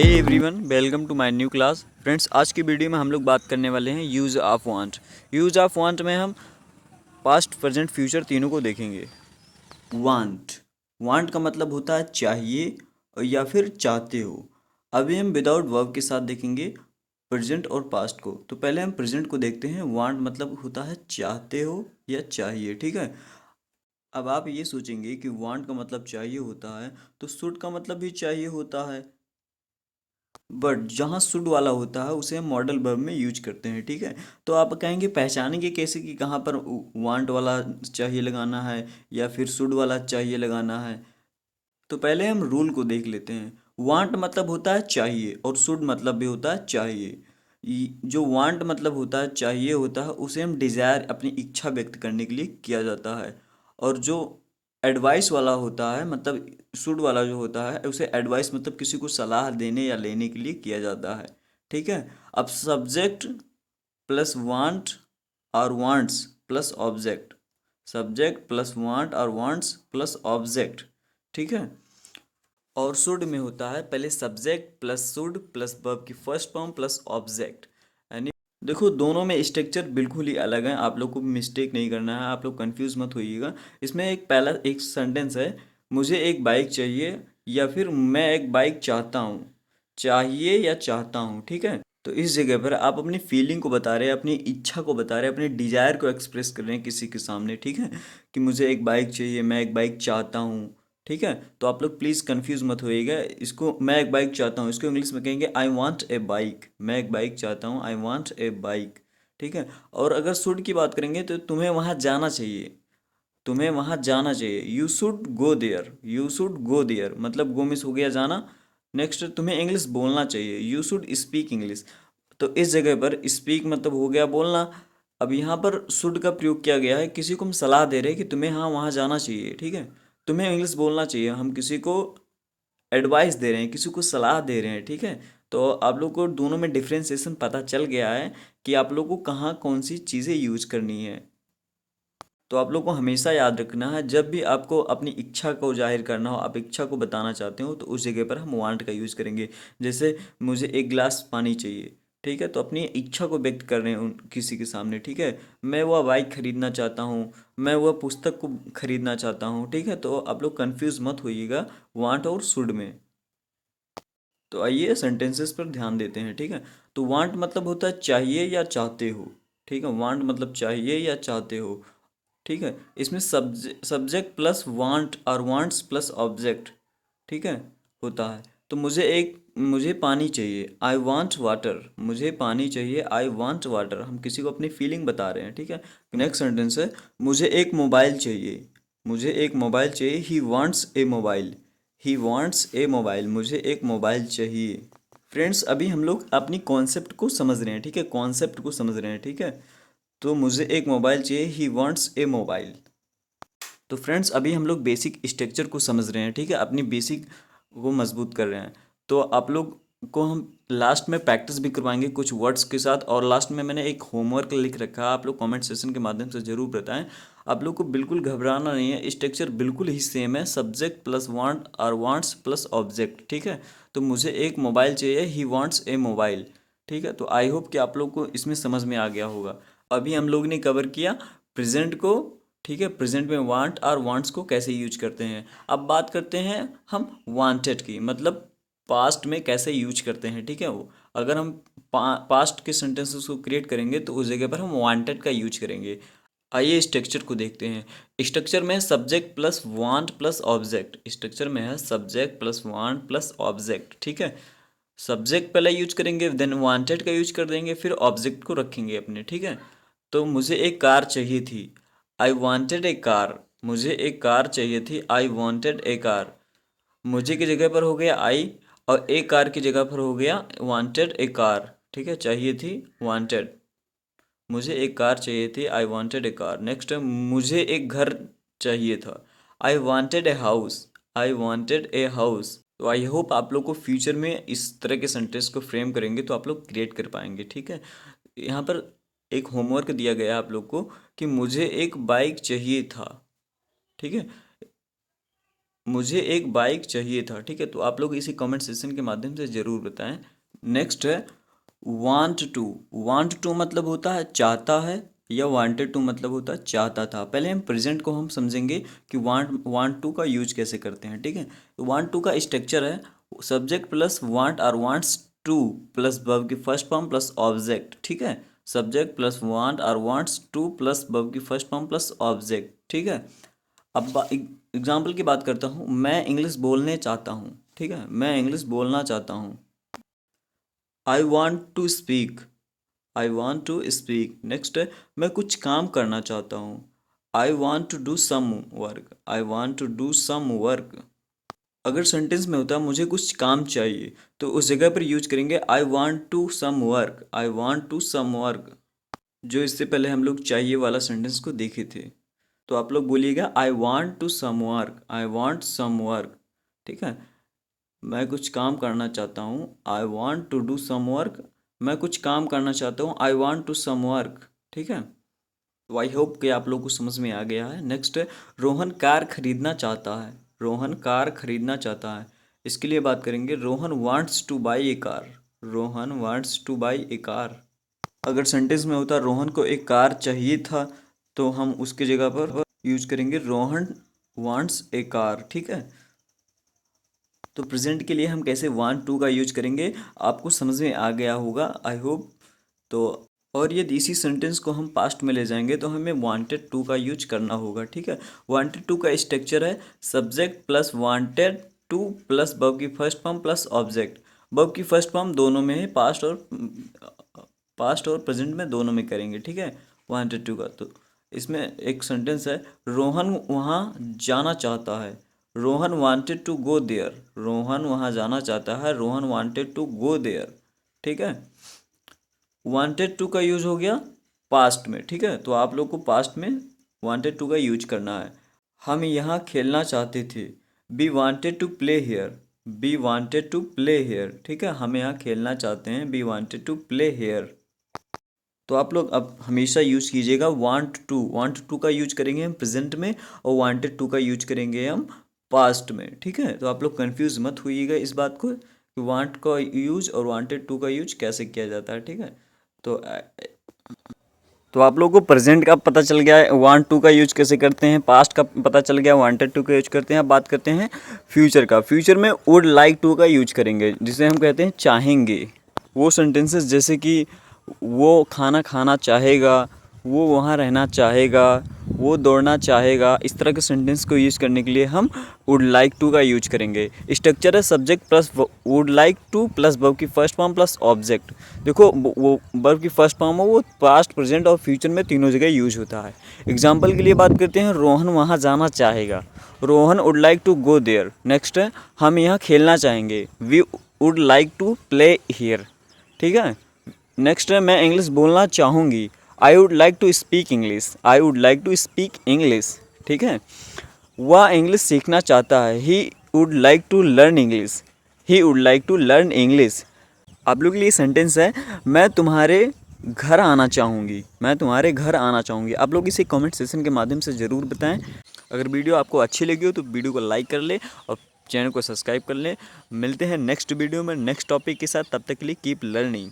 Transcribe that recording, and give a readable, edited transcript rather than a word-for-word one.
Hey everyone, welcome to my new class. Friends, आज की video में हम लोग बात करने वाले हैं use of want. Use of want में हम पास्ट, प्रेजेंट, फ्यूचर तीनों को देखेंगे। वांट वांट का मतलब होता है चाहिए या फिर चाहते हो। अभी हम विदाउट वर्ब के साथ देखेंगे प्रेजेंट और पास्ट को। तो पहले हम प्रेजेंट को देखते हैं। वांट मतलब होता है चाहते हो या चाहिए, ठीक है। अब आप ये सोचेंगे कि वांट का मतलब चाहिए होता है, तो शुड का मतलब भी चाहिए होता है। बट जहाँ शुड वाला होता है उसे हम मॉडल वर्ब में यूज करते हैं, ठीक है। तो आप कहेंगे पहचानेंगे कैसे कि कहाँ पर वांट वाला चाहिए लगाना है या फिर शुड वाला चाहिए लगाना है। तो पहले हम रूल को देख लेते हैं। वांट मतलब होता है चाहिए और शुड मतलब भी होता है चाहिए। जो वांट मतलब होता है चाहिए होता है उसे हम डिज़ायर, अपनी इच्छा व्यक्त करने के लिए किया जाता है। और जो एडवाइस वाला होता है, मतलब शुड वाला जो होता है, उसे एडवाइस मतलब किसी को सलाह देने या लेने के लिए किया जाता है, ठीक है। अब सब्जेक्ट प्लस वांट और wants plus object, subject plus want और वांट्स प्लस ऑब्जेक्ट, ठीक है। और शुड में होता है पहले subject plus should plus verb की फर्स्ट फॉर्म प्लस ऑब्जेक्ट। यानी देखो, दोनों में स्ट्रक्चर बिल्कुल ही अलग है। आप लोग को मिस्टेक नहीं करना है, आप लोग कंफ्यूज मत होइएगा। इसमें एक सेंटेंस है, मुझे एक बाइक चाहिए या फिर मैं एक बाइक चाहता हूँ। चाहिए या चाहता हूँ, ठीक है। तो इस जगह पर आप अपनी फीलिंग को बता रहे हैं, अपनी इच्छा को बता रहे हैं, अपने डिजायर को एक्सप्रेस कर रहे हैं किसी के सामने, ठीक है। कि मुझे एक बाइक चाहिए, मैं एक बाइक चाहता हूँ, ठीक है। तो आप लोग प्लीज़ कंफ्यूज मत होइएगा। इसको मैं एक बाइक चाहता हूँ, इसको इंग्लिश में कहेंगे आई वांट ए बाइक। मैं एक बाइक चाहता हूँ, आई वांट ए बाइक, ठीक है। और अगर शुड की बात करेंगे तो तुम्हें वहाँ जाना चाहिए, तुम्हें वहाँ जाना चाहिए। You should go there, you should go there मतलब गो मिस हो गया जाना। नेक्स्ट, तुम्हें इंग्लिश बोलना चाहिए, यू शुड स्पीक इंग्लिश। तो इस जगह पर स्पीक मतलब हो गया बोलना। अब यहाँ पर शुड का प्रयोग किया गया है, किसी को हम सलाह दे रहे हैं कि तुम्हें हाँ वहाँ जाना चाहिए, ठीक है। तुम्हें इंग्लिश बोलना चाहिए, हम किसी को एडवाइस दे रहे हैं, किसी को सलाह दे रहे हैं, ठीक है। तो आप लोग को दोनों में डिफ्रेंसिएशन पता चल गया है कि आप लोग को कहाँ कौन सी चीज़ें यूज करनी है। तो आप लोग को हमेशा याद रखना है, जब भी आपको अपनी इच्छा को जाहिर करना हो, आप इच्छा को बताना चाहते हो, तो उस जगह पर हम वांट का यूज़ करेंगे। जैसे मुझे एक गिलास पानी चाहिए, ठीक है। तो अपनी इच्छा को व्यक्त कर रहे हैं किसी के सामने, ठीक है। मैं वह बाइक खरीदना चाहता हूँ, मैं वह पुस्तक को खरीदना चाहता हूँ, ठीक है। तो आप लोग कंफ्यूज मत होइएगा वांट और शुड में। तो आइए सेंटेंसेस पर ध्यान देते हैं, ठीक है। तो वांट मतलब होता है चाहिए या चाहते हो, ठीक है। वांट मतलब चाहिए या चाहते हो, ठीक है। इसमें सब्जेक्ट प्लस वांट और वांट्स प्लस ऑब्जेक्ट, ठीक है, होता है। तो मुझे पानी चाहिए, आई वांट वाटर। मुझे पानी चाहिए, आई वांट वाटर। हम किसी को अपनी फीलिंग बता रहे हैं, ठीक है। नेक्स्ट सेंटेंस है, मुझे एक मोबाइल चाहिए, मुझे एक मोबाइल चाहिए, he wants A mobile. He wants A mobile, मुझे एक मोबाइल चाहिए। फ्रेंड्स, अभी हम लोग अपनी कॉन्सेप्ट को समझ रहे हैं, ठीक है, कॉन्सेप्ट को समझ रहे हैं, ठीक है। तो मुझे एक मोबाइल चाहिए, ही वांट्स ए मोबाइल। तो फ्रेंड्स, अभी हम लोग बेसिक स्ट्रक्चर को समझ रहे हैं, ठीक है, अपनी बेसिक को मजबूत कर रहे हैं। तो आप लोग को हम लास्ट में प्रैक्टिस भी करवाएंगे कुछ वर्ड्स के साथ, और लास्ट में मैंने एक होमवर्क लिख रखा है, आप लोग कमेंट सेशन के माध्यम से ज़रूर बताएं। आप लोग को बिल्कुल घबराना नहीं है, स्ट्रक्चर बिल्कुल ही सेम है, सब्जेक्ट प्लस वांट और वांट्स प्लस ऑब्जेक्ट, ठीक है। तो मुझे एक मोबाइल चाहिए, ही वांट्स ए मोबाइल, ठीक है। तो आई होप कि आप लोग को इसमें समझ में आ गया होगा। अभी हम लोग ने कवर किया प्रेजेंट को, ठीक है। प्रेजेंट में वांट और वांट्स को कैसे यूज करते हैं। अब बात करते हैं हम वांटेड की, मतलब पास्ट में कैसे यूज करते हैं, ठीक है। वो अगर हम पास्ट के सेंटेंसेस को क्रिएट करेंगे तो उस जगह पर हम वांटेड का यूज करेंगे। आइए स्ट्रक्चर को देखते हैं। स्ट्रक्चर में है subject plus want plus object. Structure में है subject plus want plus object, ठीक है। सब्जेक्ट पहले यूज करेंगे, देन वांटेड का यूज कर देंगे, फिर ऑब्जेक्ट को रखेंगे अपने, ठीक है। तो मुझे एक कार चाहिए थी, आई वांटेड ए कार। मुझे एक कार चाहिए थी, आई वांटेड ए कार। मुझे की जगह पर हो गया आई, और ए कार की जगह पर हो गया वांटेड ए कार, ठीक है। चाहिए थी वांटेड, मुझे एक कार चाहिए थी, I wanted A car. Next है, मुझे एक घर चाहिए था, I wanted a house. I wanted a house. तो आई होप आप लोग को फ्यूचर में इस तरह के सेंटेंस को फ्रेम करेंगे तो आप लोग क्रिएट कर पाएंगे, ठीक है। यहाँ पर एक होमवर्क दिया गया है आप लोग को कि मुझे एक बाइक चाहिए था, ठीक है। मुझे एक बाइक चाहिए था। ठीक है, तो आप लोग इसी कमेंट सेक्शन के माध्यम से ज़रूर बताएं। नेक्स्ट है वांट टू। वांट टू मतलब होता है चाहता है, या वांटेड टू मतलब होता है चाहता था। पहले हम प्रेजेंट को हम समझेंगे कि वांट टू का यूज कैसे करते हैं। ठीक है, तो वांट टू का स्ट्रक्चर है सब्जेक्ट प्लस वांट और वांट्स टू प्लस वर्ब की फर्स्ट फॉर्म प्लस ऑब्जेक्ट। ठीक है, सब्जेक्ट प्लस वांट और वांट्स टू प्लस वर्ब की फर्स्ट फॉर्म प्लस ऑब्जेक्ट। ठीक है, अब एग्जाम्पल की बात करता हूँ। मैं इंग्लिश बोलने चाहता हूँ। ठीक है, मैं इंग्लिश बोलना चाहता हूँ। I want to speak. I want to speak. Next है मैं कुछ काम करना चाहता हूँ। I want to do some work. I want to do some work. अगर सेंटेंस में होता मुझे कुछ काम चाहिए, तो उस जगह पर यूज करेंगे I want to some work. I want to some work, जो इससे पहले हम लोग चाहिए वाला सेंटेंस को देखे थे। तो आप लोग बोलिएगा I want to some work. I want some work. ठीक है, मैं कुछ काम करना चाहता हूँ। I want to do some work. मैं कुछ काम करना चाहता हूँ। I want to some work. ठीक है, तो आई होप कि आप लोग को समझ में आ गया है। नेक्स्ट है रोहन कार खरीदना चाहता है। रोहन कार खरीदना चाहता है, इसके लिए बात करेंगे Rohan wants two by A car. Rohan wants two by A car. अगर सेंटेंस में होता रोहन को एक कार चाहिए था, तो हम उसके जगह पर यूज करेंगे रोहन वांट्स ए कार। ठीक है, तो प्रेजेंट के लिए हम कैसे वांट टू का यूज करेंगे आपको समझ में आ गया होगा, आई होप। तो और यदि इसी सेंटेंस को हम पास्ट में ले जाएंगे तो हमें वांटेड टू का यूज करना होगा। ठीक है, वांटेड टू का स्ट्रक्चर है subject plus wanted to plus verb की first form plus object. Verb की फर्स्ट फॉर्म दोनों में है, पास्ट और प्रेजेंट में दोनों में करेंगे। ठीक है, वांटेड टू का। तो इसमें एक सेंटेंस है रोहन वहाँ जाना चाहता है। Rohan wanted to go there. Rohan वहाँ जाना चाहता है। Rohan wanted to go there. ठीक है, वांटेड टू का यूज हो गया पास्ट में। ठीक है, तो आप लोग को पास्ट में वांटेड टू का यूज करना है। हम यहाँ खेलना चाहते थे। We wanted to play here. We wanted to play here. ठीक है, हम यहाँ खेलना चाहते हैं। We wanted to play here. तो आप लोग अब हमेशा यूज कीजिएगा वांट टू। वांट टू का यूज करेंगे हम प्रेजेंट में, और वांटेड टू का यूज करेंगे हम पास्ट में। ठीक है, तो आप लोग कंफ्यूज मत होइएगा इस बात को कि वांट का यूज और वांटेड टू का यूज कैसे किया जाता है। ठीक है, तो आप लोगों को प्रेजेंट का पता चल गया है वांट टू का यूज कैसे करते हैं, पास्ट का पता चल गया वांटेड टू का यूज करते हैं। अब बात करते हैं फ्यूचर का। फ्यूचर में वुड लाइक टू का यूज करेंगे, जिसे हम कहते हैं चाहेंगे। वो सेंटेंसेस जैसे कि वो खाना खाना चाहेगा, वो वहाँ रहना चाहेगा, वो दौड़ना चाहेगा, इस तरह के सेंटेंस को यूज करने के लिए हम वुड लाइक टू का यूज करेंगे। स्ट्रक्चर है subject plus would like to plus verb की फर्स्ट फॉर्म प्लस ऑब्जेक्ट। देखो वो वर्ब की फर्स्ट फॉर्म हो वो पास्ट प्रेजेंट और फ्यूचर में तीनों जगह यूज होता है। एग्जाम्पल के लिए बात करते हैं रोहन वहाँ जाना चाहेगा। Rohan would like to go there. Next है हम यहाँ खेलना चाहेंगे। We would like to play here. ठीक है, नेक्स्ट है मैं इंग्लिश बोलना चाहूँगी। I would like to speak English. I would like to speak English. ठीक है, वह इंग्लिश सीखना चाहता है। He would like to learn English. He would like to learn English. आप लोग के लिए सेंटेंस है मैं तुम्हारे घर आना चाहूँगी। मैं तुम्हारे घर आना चाहूँगी। आप लोग इसे कमेंट सेक्शन के माध्यम से ज़रूर बताएं। अगर वीडियो आपको अच्छी लगी हो तो वीडियो को लाइक कर ले और चैनल को सब्सक्राइब कर लें। मिलते हैं नेक्स्ट वीडियो में नेक्स्ट टॉपिक के साथ। तब तक के लिए कीप लर्निंग।